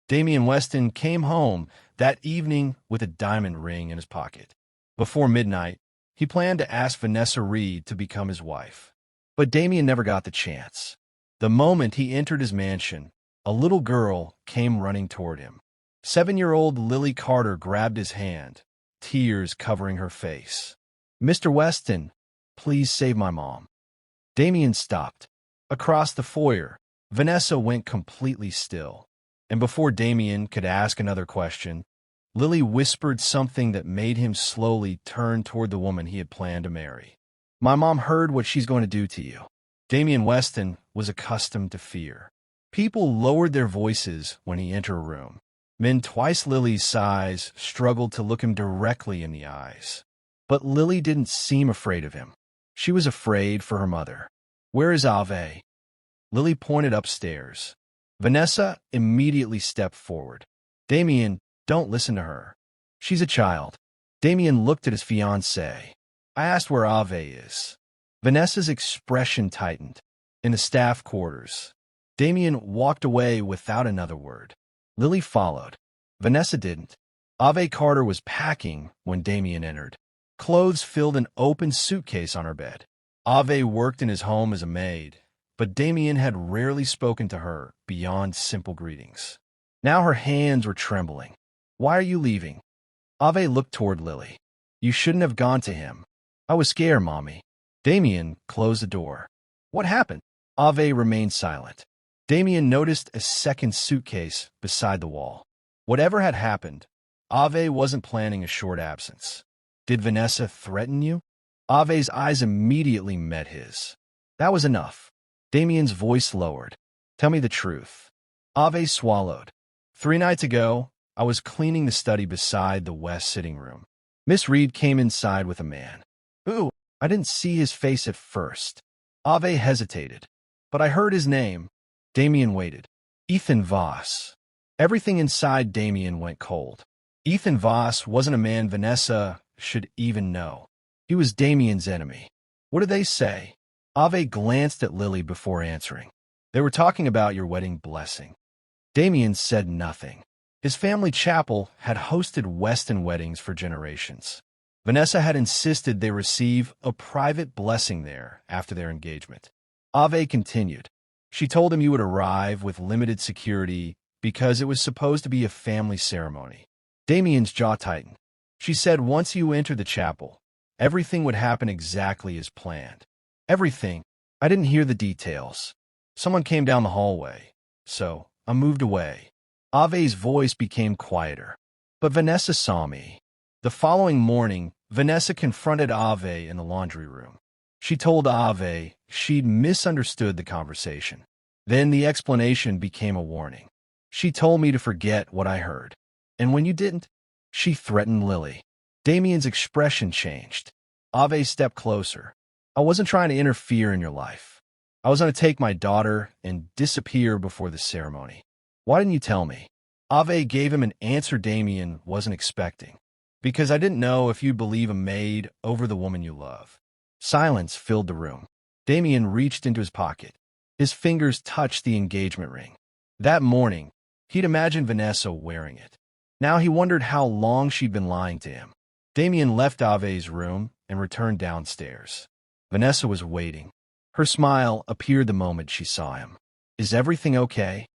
Damian Weston came home that evening with a diamond ring in his pocket. Before midnight, he planned to ask Vanessa Reed to become his wife. But Damian never got the chance. The moment he entered his mansion, a little girl came running toward him. 7-year-old Ave Carter grabbed his hand, tears covering her face. "Mr. Weston, please save my mom." Damian stopped. Across the foyer, Vanessa went completely still. And before Damian could ask another question, Lily whispered something that made him slowly turn toward the woman he had planned to marry. "My mom heard what she's going to do to you." Damian Weston was accustomed to fear. People lowered their voices when he entered a room. Men twice Lily's size struggled to look him directly in the eyes. But Lily didn't seem afraid of him. She was afraid for her mother. "Where is Ave?" Lily pointed upstairs. Vanessa immediately stepped forward. "Damian, don't listen to her. She's a child." Damian looked at his fiancée. "I asked where Ave is." Vanessa's expression tightened. "In the staff quarters." Damian walked away without another word. Lily followed. Vanessa didn't. Ave Carter was packing when Damian entered. Clothes filled an open suitcase on her bed. Ave worked in his home as a maid, but Damian had rarely spoken to her beyond simple greetings. Now her hands were trembling. "Why are you leaving?" Ave looked toward Lily. "You shouldn't have gone to him." "I was scared, Mommy." Damian closed the door. "What happened?" Ave remained silent. Damian noticed a second suitcase beside the wall. Whatever had happened, Ave wasn't planning a short absence. "Did Vanessa threaten you?" Ave's eyes immediately met his. That was enough. Damian's voice lowered. "Tell me the truth." Ave swallowed. 3 nights ago, I was cleaning the study beside the west sitting room. Miss Reed came inside with a man. "Ooh, I didn't see his face at first." Ave hesitated. "But I heard his name." Damian waited. "Ethan Voss." Everything inside Damian went cold. Ethan Voss wasn't a man Vanessa should even know. He was Damian's enemy. "What did they say?" Ave glanced at Lily before answering. "They were talking about your wedding blessing." Damian said nothing. His family chapel had hosted Weston weddings for generations. Vanessa had insisted they receive a private blessing there after their engagement. Ave continued. "She told him you would arrive with limited security because it was supposed to be a family ceremony." Damian's jaw tightened. "She said once you enter the chapel, everything would happen exactly as planned." "Everything?" "I didn't hear the details. Someone came down the hallway, so I moved away." Ave's voice became quieter. "But Vanessa saw me." The following morning, Vanessa confronted Ave in the laundry room. She told Ave she'd misunderstood the conversation. Then the explanation became a warning. "She told me to forget what I heard. And when you didn't, she threatened Lily." Damian's expression changed. Ave stepped closer. "I wasn't trying to interfere in your life. I was going to take my daughter and disappear before the ceremony. Why didn't you tell me?" Ave gave him an answer Damian wasn't expecting. "Because I didn't know if you'd believe a maid over the woman you love." Silence filled the room. Damian reached into his pocket. His fingers touched the engagement ring. That morning, he'd imagined Vanessa wearing it. Now he wondered how long she'd been lying to him. Damian left Ave's room and returned downstairs. Vanessa was waiting. Her smile appeared the moment she saw him. "Is everything okay?"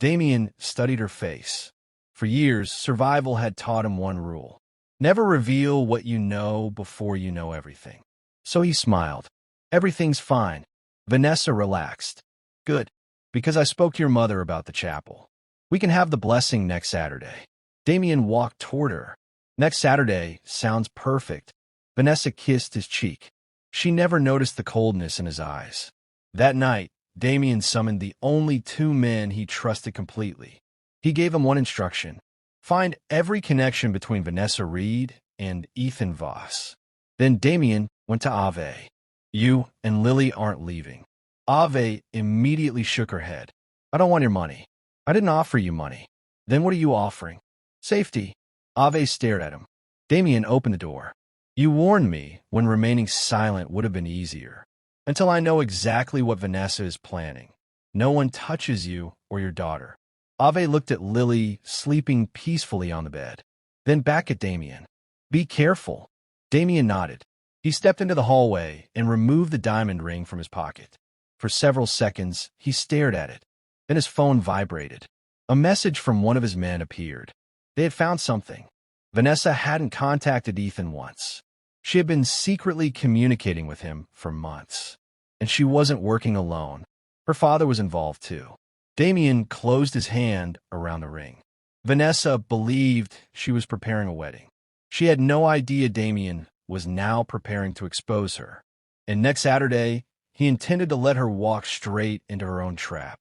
Damian studied her face. For years, survival had taught him one rule. Never reveal what you know before you know everything. So he smiled. "Everything's fine." Vanessa relaxed. "Good, because I spoke to your mother about the chapel. We can have the blessing next Saturday." Damian walked toward her. "Next Saturday sounds perfect." Vanessa kissed his cheek. She never noticed the coldness in his eyes. That night, Damian summoned the only 2 men he trusted completely. He gave them one instruction: find every connection between Vanessa Reed and Ethan Voss. Then Damian went to Ave. "You and Lily aren't leaving." Ave immediately shook her head. "I don't want your money." "I didn't offer you money." "Then what are you offering?" "Safety." Ave stared at him. Damian opened the door. "You warned me when remaining silent would have been easier. Until I know exactly what Vanessa is planning. No one touches you or your daughter." Ave looked at Lily, sleeping peacefully on the bed. Then back at Damian. Be careful. Damian nodded. He stepped into the hallway and removed the diamond ring from his pocket. For several seconds, he stared at it. Then his phone vibrated. A message from one of his men appeared. They had found something. Vanessa hadn't contacted Ethan once. She had been secretly communicating with him for months. And she wasn't working alone. Her father was involved too. Damian closed his hand around the ring. Vanessa believed she was preparing a wedding. She had no idea Damian was now preparing to expose her. And next Saturday, he intended to let her walk straight into her own trap.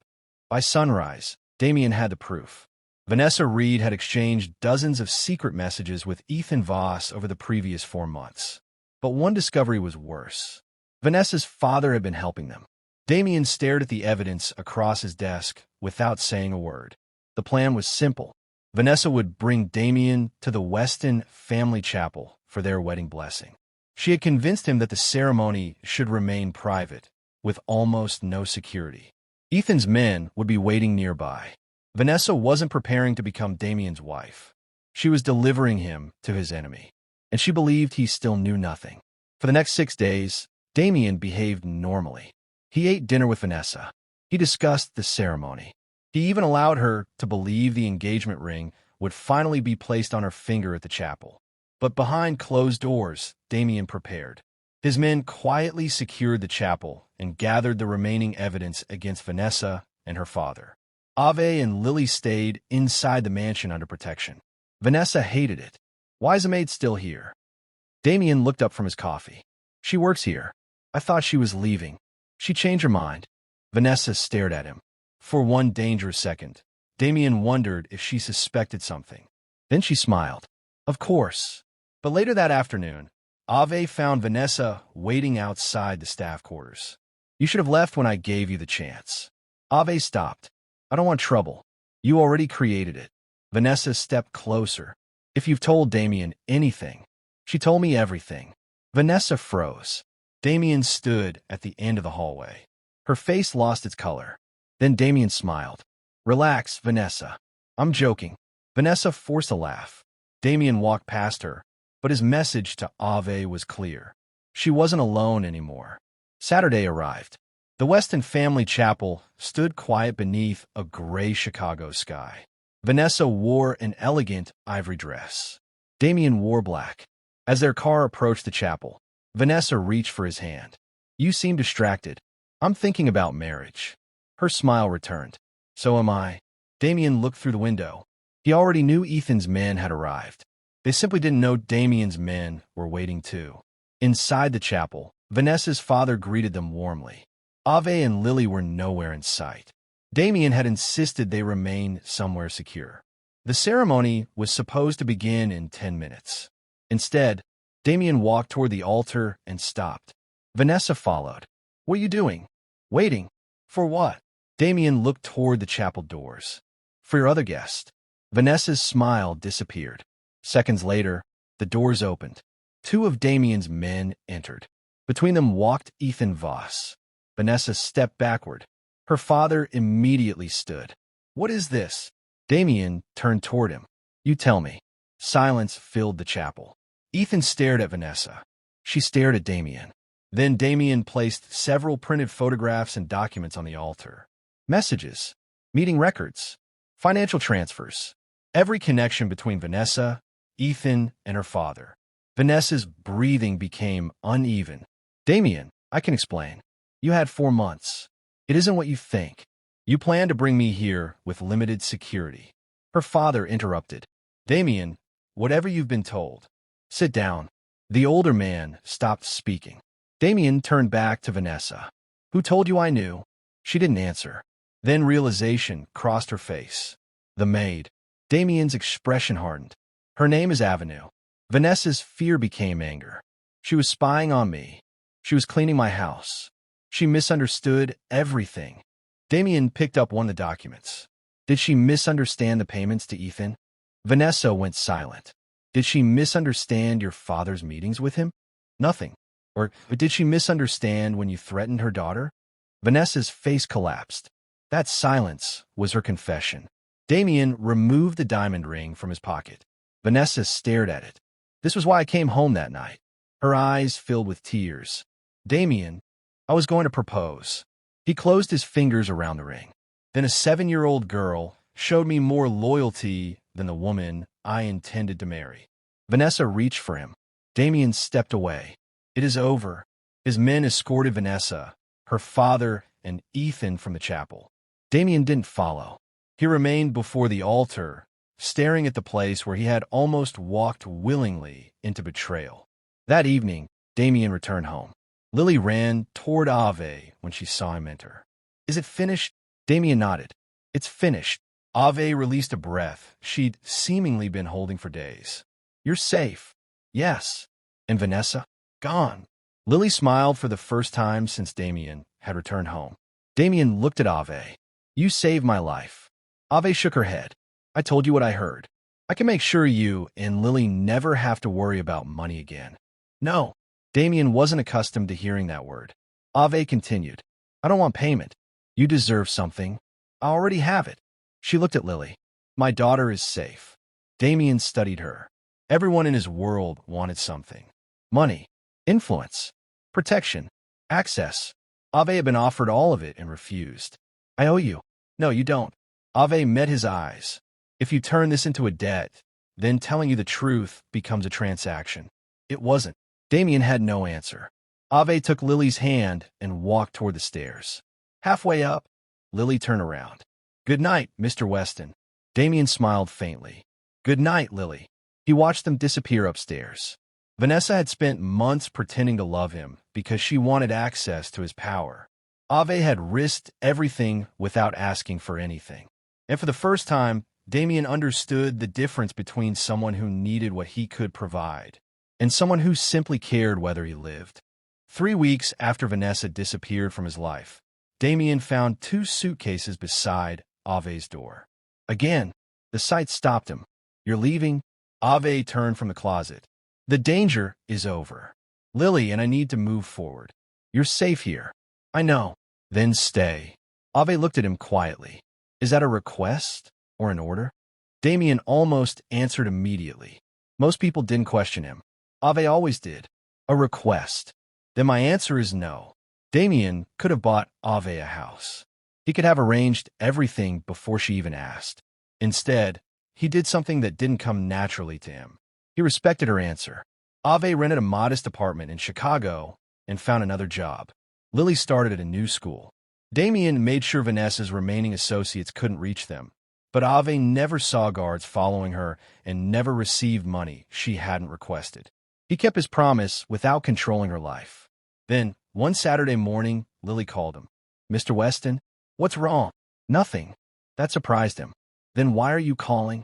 By sunrise, Damian had the proof. Vanessa Reed had exchanged dozens of secret messages with Ethan Voss over the previous 4 months. But one discovery was worse. Vanessa's father had been helping them. Damian stared at the evidence across his desk without saying a word. The plan was simple. Vanessa would bring Damian to the Weston family chapel for their wedding blessing. She had convinced him that the ceremony should remain private, with almost no security. Ethan's men would be waiting nearby. Vanessa wasn't preparing to become Damian's wife. She was delivering him to his enemy, and she believed he still knew nothing. For the next 6 days, Damian behaved normally. He ate dinner with Vanessa. He discussed the ceremony. He even allowed her to believe the engagement ring would finally be placed on her finger at the chapel. But behind closed doors, Damian prepared. His men quietly secured the chapel and gathered the remaining evidence against Vanessa and her father. Ave and Lily stayed inside the mansion under protection. Vanessa hated it. Why is the maid still here? Damian looked up from his coffee. She works here. I thought she was leaving. She changed her mind. Vanessa stared at him. For one dangerous second, Damian wondered if she suspected something. Then she smiled. Of course. But later that afternoon, Ave found Vanessa waiting outside the staff quarters. You should have left when I gave you the chance. Ave stopped. I don't want trouble. You already created it. Vanessa stepped closer. If you've told Damian anything. She told me everything. Vanessa froze. Damian stood at the end of the hallway. Her face lost its color. Then Damian smiled. Relax, Vanessa. I'm joking. Vanessa forced a laugh. Damian walked past her, but his message to Ave was clear. She wasn't alone anymore. Saturday arrived. The Weston family chapel stood quiet beneath a gray Chicago sky. Vanessa wore an elegant ivory dress. Damian wore black. As their car approached the chapel, Vanessa reached for his hand. You seem distracted. I'm thinking about marriage. Her smile returned. So am I. Damian looked through the window. He already knew Ethan's men had arrived. They simply didn't know Damian's men were waiting too. Inside the chapel, Vanessa's father greeted them warmly. Ave and Lily were nowhere in sight. Damian had insisted they remain somewhere secure. The ceremony was supposed to begin in 10 minutes. Instead, Damian walked toward the altar and stopped. Vanessa followed. What are you doing? Waiting. For what? Damian looked toward the chapel doors. For your other guest. Vanessa's smile disappeared. Seconds later, the doors opened. 2 of Damian's men entered. Between them walked Ethan Voss. Vanessa stepped backward. Her father immediately stood. What is this? Damian turned toward him. You tell me. Silence filled the chapel. Ethan stared at Vanessa. She stared at Damian. Then Damian placed several printed photographs and documents on the altar. Messages, meeting records, financial transfers. Every connection between Vanessa, Ethan, and her father. Vanessa's breathing became uneven. Damian, I can explain. You had 4 months. It isn't what you think. You planned to bring me here with limited security. Her father interrupted. Damian, whatever you've been told. Sit down. The older man stopped speaking. Damian turned back to Vanessa. Who told you I knew? She didn't answer. Then realization crossed her face. The maid. Damian's expression hardened. Her name is Avenue. Vanessa's fear became anger. She was spying on me. She was cleaning my house. She misunderstood everything. Damian picked up one of the documents. Did she misunderstand the payments to Ethan? Vanessa went silent. Did she misunderstand your father's meetings with him? Nothing. Or did she misunderstand when you threatened her daughter? Vanessa's face collapsed. That silence was her confession. Damian removed the diamond ring from his pocket. Vanessa stared at it. This was why I came home that night. Her eyes filled with tears. Damian, I was going to propose. He closed his fingers around the ring. Then a 7-year-old girl showed me more loyalty than the woman I intended to marry. Vanessa reached for him. Damian stepped away. It is over. His men escorted Vanessa, her father, and Ethan from the chapel. Damian didn't follow. He remained before the altar, staring at the place where he had almost walked willingly into betrayal. That evening, Damian returned home. Lily ran toward Ave when she saw him enter. Is it finished? Damian nodded. It's finished. Ave released a breath she'd seemingly been holding for days. You're safe. Yes. And Vanessa? Gone. Lily smiled for the first time since Damian had returned home. Damian looked at Ave. You saved my life. Ave shook her head. I told you what I heard. I can make sure you and Lily never have to worry about money again. No. Damian wasn't accustomed to hearing that word. Ave continued. I don't want payment. You deserve something. I already have it. She looked at Lily. My daughter is safe. Damian studied her. Everyone in his world wanted something. Money, influence, protection, access. Ave had been offered all of it and refused. I owe you. No, you don't. Ave met his eyes. If you turn this into a debt, then telling you the truth becomes a transaction. It wasn't. Damian had no answer. Ave took Lily's hand and walked toward the stairs. Halfway up, Lily turned around. Good night, Mr. Weston. Damian smiled faintly. Good night, Lily. He watched them disappear upstairs. Vanessa had spent months pretending to love him because she wanted access to his power. Ave had risked everything without asking for anything. And for the first time, Damian understood the difference between someone who needed what he could provide and someone who simply cared whether he lived. 3 weeks after Vanessa disappeared from his life, Damian found 2 suitcases beside Ave's door. Again, the sight stopped him. You're leaving? Ave turned from the closet. The danger is over. Lily and I need to move forward. You're safe here. I know. Then stay. Ave looked at him quietly. Is that a request or an order? Damian almost answered immediately. Most people didn't question him. Ave always did. A request. Then my answer is no. Damian could have bought Ave a house. He could have arranged everything before she even asked. Instead, he did something that didn't come naturally to him. He respected her answer. Ave rented a modest apartment in Chicago and found another job. Lily started at a new school. Damian made sure Vanessa's remaining associates couldn't reach them, but Ave never saw guards following her and never received money she hadn't requested. He kept his promise without controlling her life. Then, one Saturday morning, Lily called him. Mr. Weston, what's wrong? Nothing. That surprised him. Then why are you calling?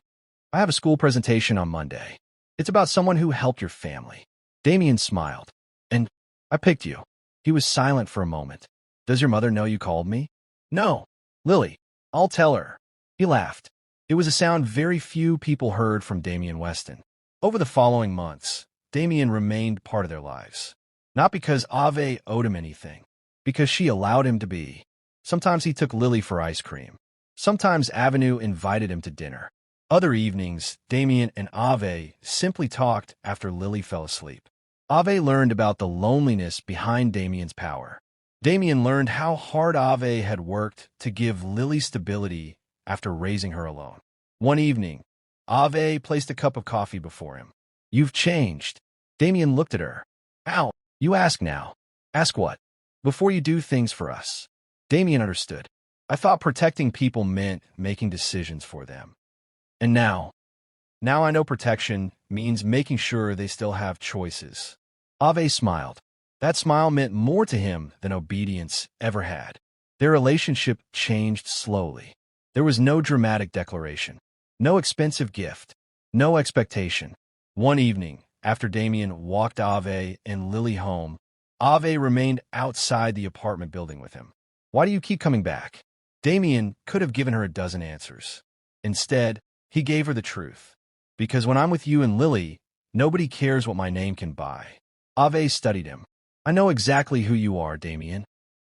I have a school presentation on Monday. It's about someone who helped your family. Damian smiled. And I picked you. He was silent for a moment. Does your mother know you called me? No. Lily, I'll tell her. He laughed. It was a sound very few people heard from Damian Weston. Over the following months, Damian remained part of their lives. Not because Ave owed him anything, because she allowed him to be. Sometimes he took Lily for ice cream. Sometimes Avenue invited him to dinner. Other evenings, Damian and Ave simply talked after Lily fell asleep. Ave learned about the loneliness behind Damian's power. Damian learned how hard Ave had worked to give Lily stability after raising her alone. One evening, Ave placed a cup of coffee before him. You've changed. Damian looked at her. Ow, you ask now. Ask what? Before you do things for us. Damian understood. I thought protecting people meant making decisions for them. And now I know protection means making sure they still have choices. Ave smiled. That smile meant more to him than obedience ever had. Their relationship changed slowly. There was no dramatic declaration, no expensive gift, no expectation. One evening, after Damian walked Ave and Lily home, Ave remained outside the apartment building with him. Why do you keep coming back? Damian could have given her a dozen answers. Instead, he gave her the truth. Because when I'm with you and Lily, nobody cares what my name can buy. Ave studied him. I know exactly who you are, Damian.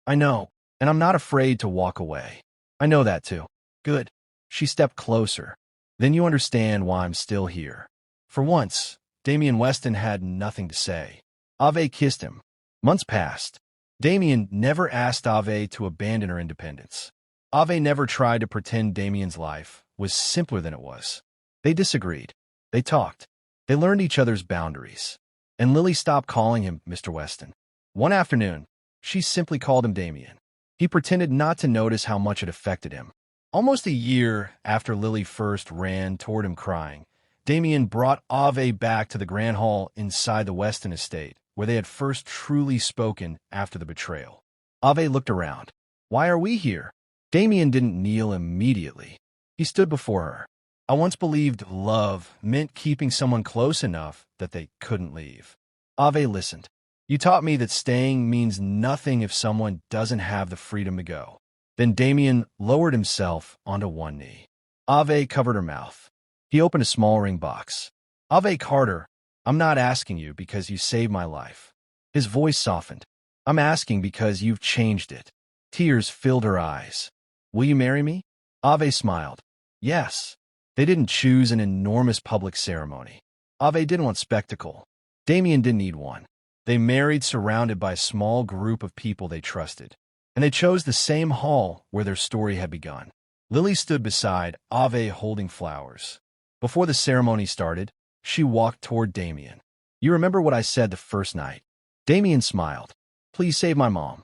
I know, and I'm not afraid to walk away. I know that too. Good. She stepped closer. Then you understand why I'm still here. For once, Damian Weston had nothing to say. Ave kissed him. Months passed. Damian never asked Ave to abandon her independence. Ave never tried to pretend Damian's life was simpler than it was. They disagreed. They talked. They learned each other's boundaries. And Lily stopped calling him Mr. Weston. One afternoon, she simply called him Damian. He pretended not to notice how much it affected him. Almost a year after Lily first ran toward him crying, Damian brought Ave back to the grand hall inside the Weston estate, where they had first truly spoken after the betrayal. Ave looked around. Why are we here? Damian didn't kneel immediately. He stood before her. I once believed love meant keeping someone close enough that they couldn't leave. Ave listened. You taught me that staying means nothing if someone doesn't have the freedom to go. Then Damian lowered himself onto one knee. Ave covered her mouth. He opened a small ring box. Ave Carter, I'm not asking you because you saved my life. His voice softened. I'm asking because you've changed it. Tears filled her eyes. Will you marry me? Ave smiled. Yes. They didn't choose an enormous public ceremony. Ave didn't want spectacle. Damian didn't need one. They married surrounded by a small group of people they trusted. And they chose the same hall where their story had begun. Lily stood beside Ave holding flowers. Before the ceremony started, she walked toward Damian. You remember what I said the first night? Damian smiled. Please save my mom.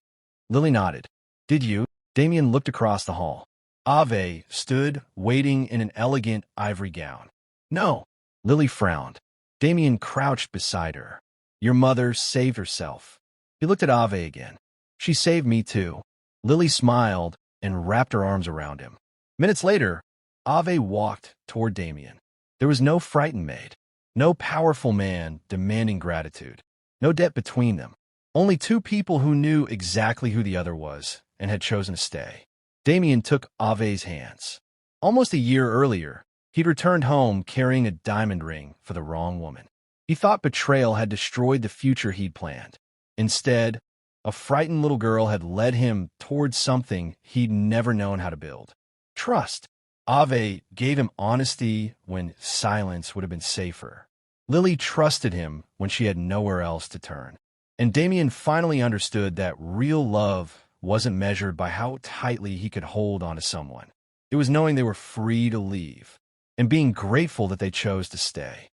Lily nodded. Did you? Damian looked across the hall. Ave stood, waiting in an elegant ivory gown. No. Lily frowned. Damian crouched beside her. Your mother saved herself. He looked at Ave again. She saved me too. Lily smiled and wrapped her arms around him. Minutes later, Ave walked toward Damian. There was no frightened maid, no powerful man demanding gratitude, no debt between them. Only two people who knew exactly who the other was and had chosen to stay. Damian took Ave's hands. Almost a year earlier, he'd returned home carrying a diamond ring for the wrong woman. He thought betrayal had destroyed the future he'd planned. Instead, a frightened little girl had led him towards something he'd never known how to build. Trust. Ave gave him honesty when silence would have been safer. Lily trusted him when she had nowhere else to turn. And Damian finally understood that real love wasn't measured by how tightly he could hold onto someone. It was knowing they were free to leave and being grateful that they chose to stay.